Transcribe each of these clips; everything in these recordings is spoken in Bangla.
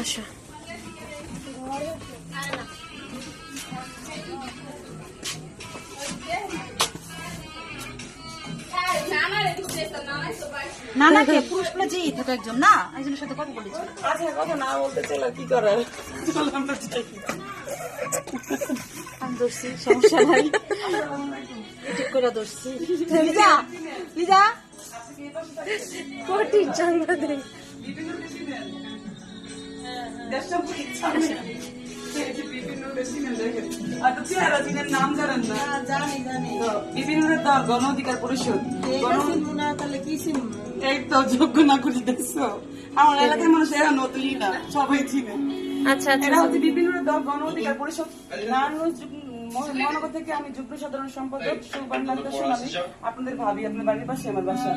আসো। নানাকে পুরুষ প্লেজেই থাকে একজন না, একজনের সাথে কথা বলেছিল। আচ্ছা কথা না বলতে চলে কি করার, আমি ধরছি, সমস্যা নাই, ঠিক করে ধরছি। লিজা লিজা কোটি চাঙ্গা দে নাম জানেন না? জানি জানি, বিভিন্ন দল গণ অধিকার পরিষদ, তাহলে কি চিনব? এই তো যোগ্য না করে দেখছো, আমার এলাকার মানুষ এরা নতুনই না, সবাই চিনে। আচ্ছা আচ্ছা এরা হচ্ছে বিভিন্ন দল গণ অধিকার পরিষদ নারায়ণগঞ্জ মহানগর থেকে। আমি যুগ্ম সাধারণ সম্পাদক সুবর্ণালিকা সোনালী, আপনাদের ভাবি, আপনার বাড়ির পাশে আমার বাসা।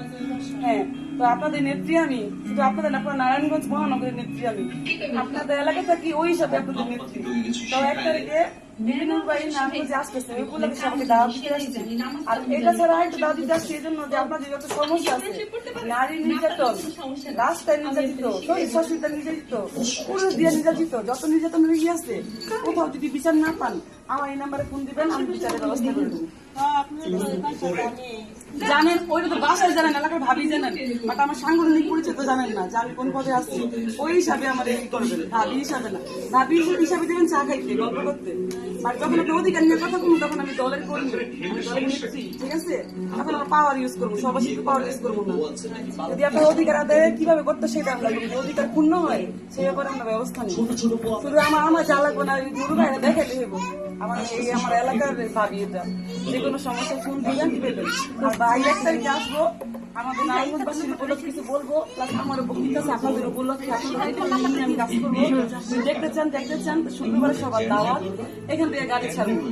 হ্যাঁ, তো আপনাদের নেত্রী আমি, শুধু আপনাদের না, আপনার নারায়ণগঞ্জ মহানগরের নেত্রী আমি। আপনাদের এলাকা থাকি ওই হিসাবে আপনাদের নেত্রী। তো 1 তারিখে বিভিন্ন বাড়ি নারায়ণগঞ্জে আসতেছে, ওইগুলো সবাইকে দাওয়াত দিতে আসছে। আর এটা ছাড়া একটা দাওয়াত দিতে আসছে এই জন্য যে আপনাদের যত সমস্যা আছে, নারী নির্যাতন, রাস্তায় নির্যাতিত, সহিংসতা নির্যাতিত, পুরুষ দিয়ে নির্যাতিত, যত নির্যাতন রোগী আছে, কোথাও যদি বিচার না পান আমার এই নাম্বারে ফোন দিবেন, আমি বিচারের ব্যবস্থা করে দেবো। জানেন, ওইটা তো বাসায় জানেন, এলাকার ভাবি জানেন, বাট আমার সাংগঠনিক পরিচয় তো জানেন না যে আমি কোন পদে আসছি। ওই হিসাবে আমার এই করবেন, ভাবি হিসাবে না, ভাবি হিসাবে দেবেন চা খাইতে, গল্প করতে। আর যখন আপনি অধিকার নিয়ে কথা বলুন তখন আমি দলের কর্মী, আমি দলের নেত্রী, ঠিক আছে? তখন আমরা পাওয়ার ইউজ করবো, সবার সাথে পাওয়ার ইউজ করবো না। যদি আপনার অধিকার আদায় কিভাবে করতে সেটা আমরা, যদি অধিকার পূর্ণ হয় সেই ব্যাপারে আমরা ব্যবস্থা নিই। শুধু আমার যা লাগবে না, গুরু ভাইরা দেখাইতে হইব আমার এই আমার এলাকার ভাবি, এটা যে কোনো সমস্যা ফোন দিবেন পেবেন। আর ভাই 1 তারিখে আসবো, আমাদের নারায়ণগঞ্জবাসীর উপলক্ষে কিছু বলবো, প্লাস আমার বক্তৃতা আছে আপনাদের উপলক্ষে, আপনাদের আমি কাজ করবো। দেখতে চান তো শুক্রবারে সবার দাওয়াত, এখান থেকে গাড়ি ছাড়বো।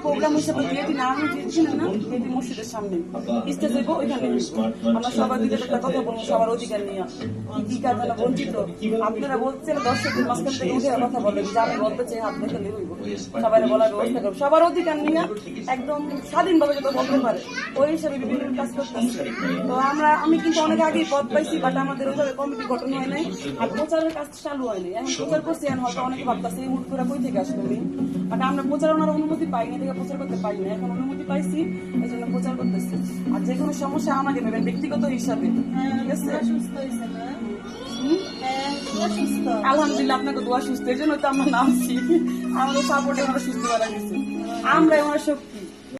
প্রোগ্রাম হিসেবে বিয়েটি নারায়ণ দিয়েছিলেন না, বিয়েটি মসজিদের সামনে স্টেজ হইব, ওইখানে আমরা সবার দিকে একটা কথা বলবো, সবার অধিকার নিয়ে কি কাজ যেন বঞ্চিত। আপনারা বলছেন দর্শকদের মাঝখান থেকে উঠে কথা বলবেন, যে আমি বলতে চাই হাত দেখে হইব, সবাই বলার ব্যবস্থা করবো, সবার অধিকার নিয়ে একদম স্বাধীনভাবে যত বলতে পারে ওই হিসাবে বিভিন্ন কাজ করতেছি। তো আমি কিন্তু অনেক আগেই পদ পাইছি, বাট আমাদের ওইভাবে কমিটি গঠন হয় নাই, আর প্রচারের কাজ চালু হয় নাই। এখন প্রচার করছি, এখন হয়তো অনেকে ভাবতেছে এই মুহূর্তে কই থেকে আসলো উনি, বাট আমরা প্রচারণার অনুমতি পাইনি থেকে প্রচার করতে পারি না, এখন অনুমতি পাইছি এই জন্য প্রচার করতেছি। আর যে কোনো সমস্যা আমাকে ভেবেন ব্যক্তিগত হিসাবে, ঠিক আছে? আলহামদুলিল্লাহ, আপনাকে দোয়া সুস্থ, এই জন্য তো আমরা নামছি, আমাদের সাপোর্টে আমরা সুস্থ করা গেছে, আমরা ওনার শক্তি